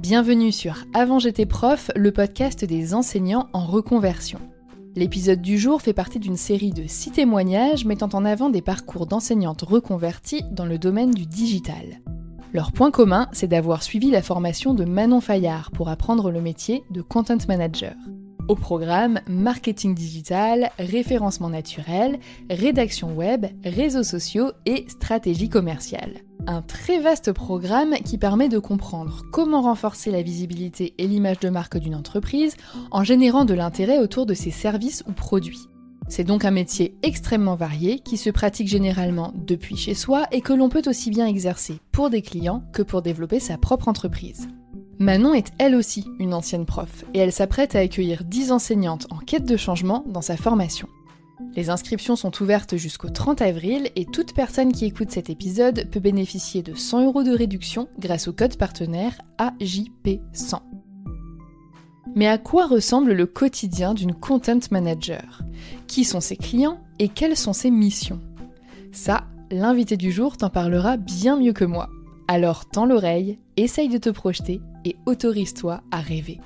Bienvenue sur Avant j'étais prof, le podcast des enseignants en reconversion. L'épisode du jour fait partie d'une série de 6 témoignages mettant en avant des parcours d'enseignantes reconverties dans le domaine du digital. Leur point commun, c'est d'avoir suivi la formation de Manon Fayard pour apprendre le métier de Content Manager. Au programme, marketing digital, référencement naturel, rédaction web, réseaux sociaux et stratégie commerciale. Un très vaste programme qui permet de comprendre comment renforcer la visibilité et l'image de marque d'une entreprise en générant de l'intérêt autour de ses services ou produits. C'est donc un métier extrêmement varié qui se pratique généralement depuis chez soi et que l'on peut aussi bien exercer pour des clients que pour développer sa propre entreprise. Manon est elle aussi une ancienne prof et elle s'apprête à accueillir 10 enseignantes en quête de changement dans sa formation. Les inscriptions sont ouvertes jusqu'au 30 avril et toute personne qui écoute cet épisode peut bénéficier de 100 € de réduction grâce au code partenaire AJP100. Mais à quoi ressemble le quotidien d'une content manager ? Qui sont ses clients et quelles sont ses missions ? Ça, l'invité du jour t'en parlera bien mieux que moi. Alors tends l'oreille, essaye de te projeter et autorise-toi à rêver.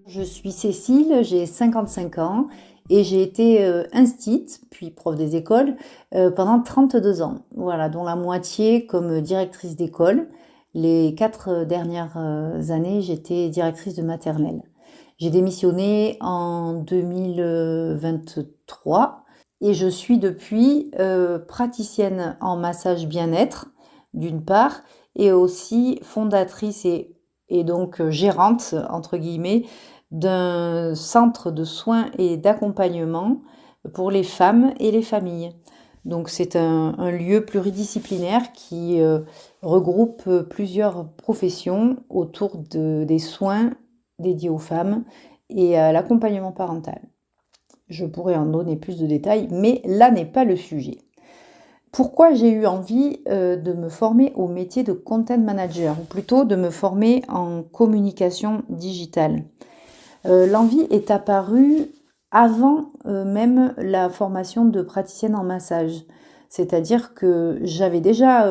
Je suis Cécile, j'ai 55 ans et j'ai été instite, puis prof des écoles, pendant 32 ans. Voilà, dont la moitié comme directrice d'école. Les 4 dernières années, j'étais directrice de maternelle. J'ai démissionné en 2023 et je suis depuis praticienne en massage bien-être, d'une part, et aussi fondatrice et donc gérante, entre guillemets, d'un centre de soins et d'accompagnement pour les femmes et les familles. Donc c'est un lieu pluridisciplinaire qui regroupe plusieurs professions autour des soins dédiés aux femmes et à l'accompagnement parental. Je pourrais en donner plus de détails, mais là n'est pas le sujet. Pourquoi j'ai eu envie de me former au métier de content manager, ou plutôt de me former en communication digitale ? L'envie est apparue avant même la formation de praticienne en massage. C'est-à-dire que j'avais déjà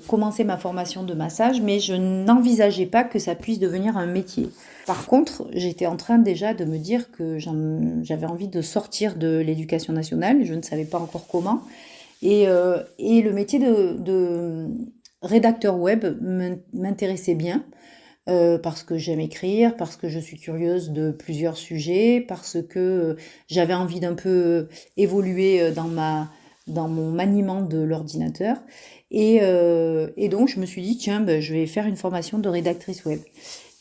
commencé ma formation de massage, mais je n'envisageais pas que ça puisse devenir un métier. Par contre, j'étais en train déjà de me dire que j'avais envie de sortir de l'éducation nationale, je ne savais pas encore comment. Et le métier de rédacteur web m'intéressait bien. Parce que j'aime écrire, parce que je suis curieuse de plusieurs sujets, parce que j'avais envie d'un peu évoluer dans mon maniement de l'ordinateur. Et donc, je me suis dit, tiens, je vais faire une formation de rédactrice web.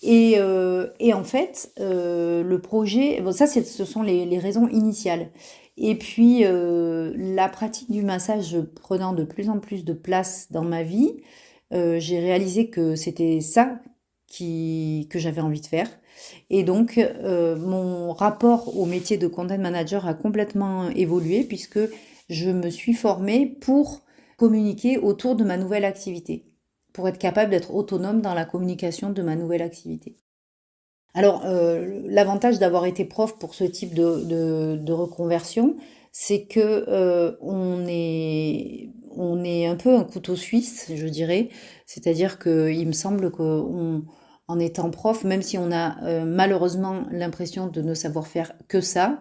Et en fait, le projet, bon, ça, ce sont les raisons initiales. Et puis, la pratique du massage prenant de plus en plus de place dans ma vie, j'ai réalisé que c'était ça que j'avais envie de faire. Et donc, mon rapport au métier de content manager a complètement évolué puisque je me suis formée pour communiquer autour de ma nouvelle activité, pour être capable d'être autonome dans la communication de ma nouvelle activité. Alors, l'avantage d'avoir été prof pour ce type de reconversion, c'est que on est un peu un couteau suisse, je dirais. C'est-à-dire qu'il me semble qu'en étant prof, même si on a malheureusement l'impression de ne savoir faire que ça,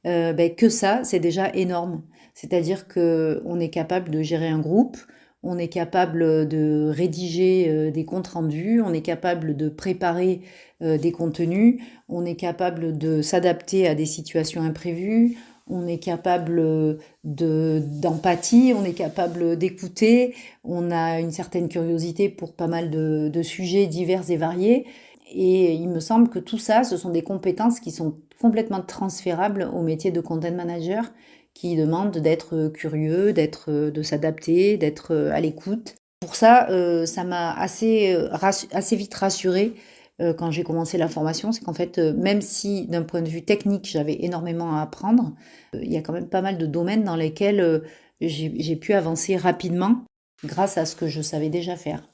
c'est déjà énorme. C'est-à-dire qu'on est capable de gérer un groupe, on est capable de rédiger des comptes rendus, on est capable de préparer des contenus, on est capable de s'adapter à des situations imprévues, on est capable d'empathie, on est capable d'écouter, on a une certaine curiosité pour pas mal de sujets divers et variés. Et il me semble que tout ça, ce sont des compétences qui sont complètement transférables au métier de content manager, qui demande d'être curieux, de s'adapter, d'être à l'écoute. Pour ça, ça m'a assez vite rassurée quand j'ai commencé la formation, c'est qu'en fait, même si d'un point de vue technique, j'avais énormément à apprendre, il y a quand même pas mal de domaines dans lesquels j'ai pu avancer rapidement grâce à ce que je savais déjà faire.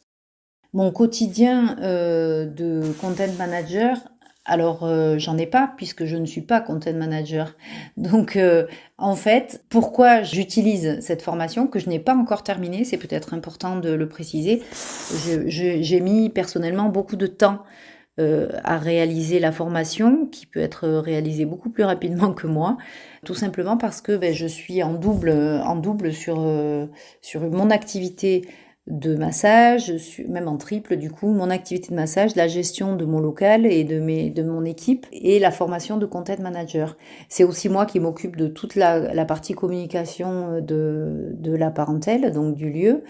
Mon quotidien de content manager Alors, j'en ai pas puisque je ne suis pas content manager. Donc, en fait, pourquoi j'utilise cette formation que je n'ai pas encore terminée, c'est peut-être important de le préciser. J'ai mis personnellement beaucoup de temps à réaliser la formation, qui peut être réalisée beaucoup plus rapidement que moi, tout simplement parce que je suis en double sur mon activité de massage, même en triple du coup, mon activité de massage, la gestion de mon local et de mon équipe et la formation de content manager. C'est aussi moi qui m'occupe de toute la partie communication de la parentèle, donc du lieu,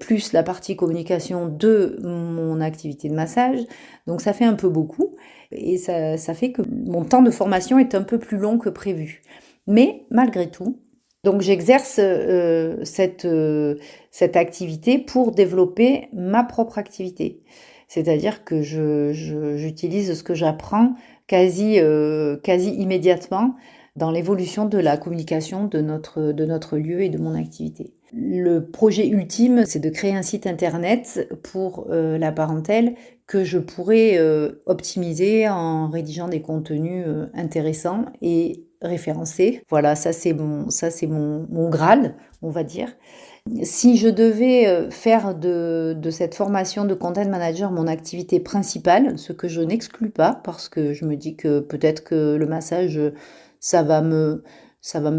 plus la partie communication de mon activité de massage. Donc ça fait un peu beaucoup et ça fait que mon temps de formation est un peu plus long que prévu. Mais malgré tout, donc j'exerce cette activité pour développer ma propre activité. C'est-à-dire que j'utilise ce que j'apprends quasi immédiatement dans l'évolution de la communication de notre lieu et de mon activité. Le projet ultime, c'est de créer un site internet pour la parentèle que je pourrais optimiser en rédigeant des contenus intéressants et référencés. Voilà, ça c'est mon Graal, on va dire. Si je devais faire de cette formation de content manager mon activité principale, ce que je n'exclus pas parce que je me dis que peut-être que le massage, ça va me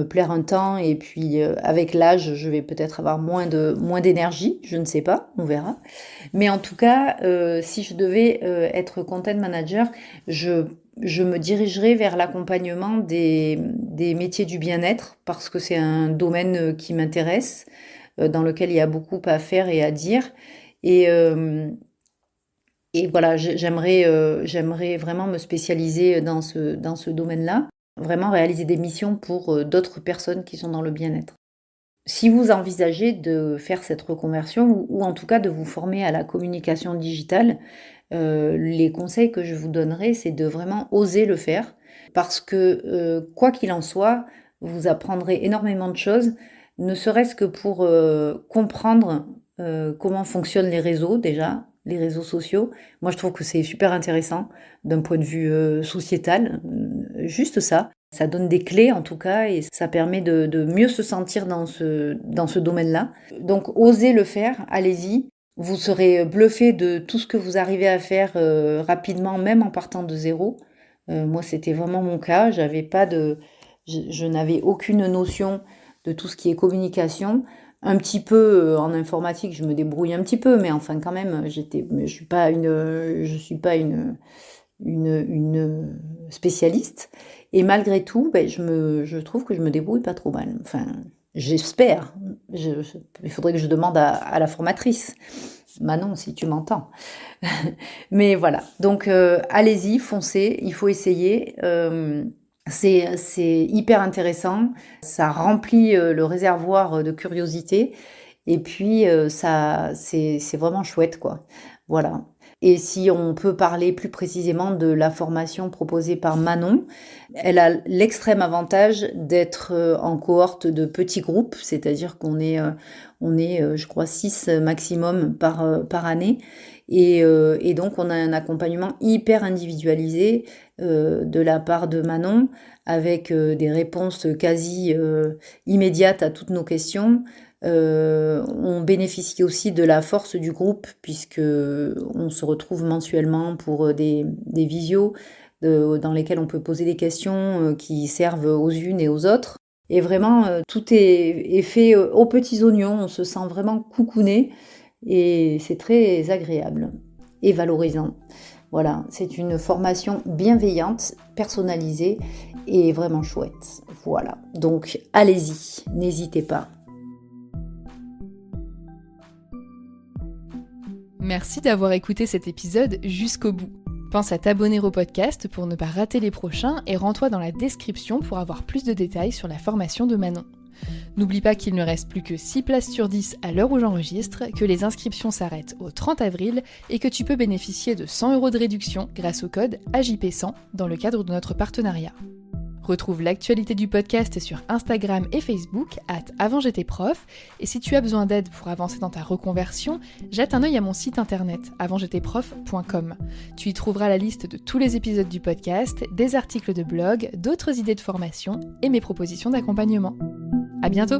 plaire un temps et puis avec l'âge, je vais peut-être avoir moins d'énergie, je ne sais pas, on verra. Mais en tout cas, si je devais être content manager, je me dirigerais vers l'accompagnement des métiers du bien-être parce que c'est un domaine qui m'intéresse, dans lequel il y a beaucoup à faire et à dire. Et voilà, j'aimerais vraiment me spécialiser dans ce domaine-là, vraiment réaliser des missions pour d'autres personnes qui sont dans le bien-être. Si vous envisagez de faire cette reconversion ou en tout cas de vous former à la communication digitale, les conseils que je vous donnerai, c'est de vraiment oser le faire parce que quoi qu'il en soit, vous apprendrez énormément de choses, ne serait-ce que pour comprendre comment fonctionnent les réseaux déjà, les réseaux sociaux. Moi, je trouve que c'est super intéressant d'un point de vue sociétal, juste ça. Ça donne des clés en tout cas et ça permet de mieux se sentir dans ce domaine-là. Donc, osez le faire, allez-y. Vous serez bluffé de tout ce que vous arrivez à faire rapidement, même en partant de zéro. Moi, c'était vraiment mon cas. Je n'avais aucune notion de tout ce qui est communication. Un petit peu en informatique, je me débrouille un petit peu, mais enfin quand même, je suis pas une spécialiste. Et malgré tout, je trouve que je me débrouille pas trop mal. Enfin, j'espère. Il faudrait que je demande à la formatrice. Manon, si tu m'entends. Mais voilà. Donc, allez-y, foncez. Il faut essayer. C'est hyper intéressant. Ça remplit le réservoir de curiosité. Et puis, c'est vraiment chouette, quoi. Voilà. Et si on peut parler plus précisément de la formation proposée par Manon, elle a l'extrême avantage d'être en cohorte de petits groupes, c'est-à-dire qu'on est, je crois, 6 maximum par année. Et donc, on a un accompagnement hyper individualisé de la part de Manon, avec des réponses quasi immédiates à toutes nos questions. On bénéficie aussi de la force du groupe puisque on se retrouve mensuellement pour des visios dans lesquelles on peut poser des questions qui servent aux unes et aux autres. Et vraiment, tout est fait aux petits oignons, on se sent vraiment coucouné et c'est très agréable et valorisant. Voilà, c'est une formation bienveillante, personnalisée et vraiment chouette. Voilà, donc allez-y, n'hésitez pas. Merci d'avoir écouté cet épisode jusqu'au bout. Pense à t'abonner au podcast pour ne pas rater les prochains et rends-toi dans la description pour avoir plus de détails sur la formation de Manon. N'oublie pas qu'il ne reste plus que 6 places sur 10 à l'heure où j'enregistre, que les inscriptions s'arrêtent au 30 avril et que tu peux bénéficier de 100 € de réduction grâce au code AJP100 dans le cadre de notre partenariat. Retrouve l'actualité du podcast sur Instagram et Facebook @avantj'étaisprof. Et si tu as besoin d'aide pour avancer dans ta reconversion, jette un œil à mon site internet avantj'étaisprof.com. Tu y trouveras la liste de tous les épisodes du podcast, des articles de blog, d'autres idées de formation et mes propositions d'accompagnement. À bientôt!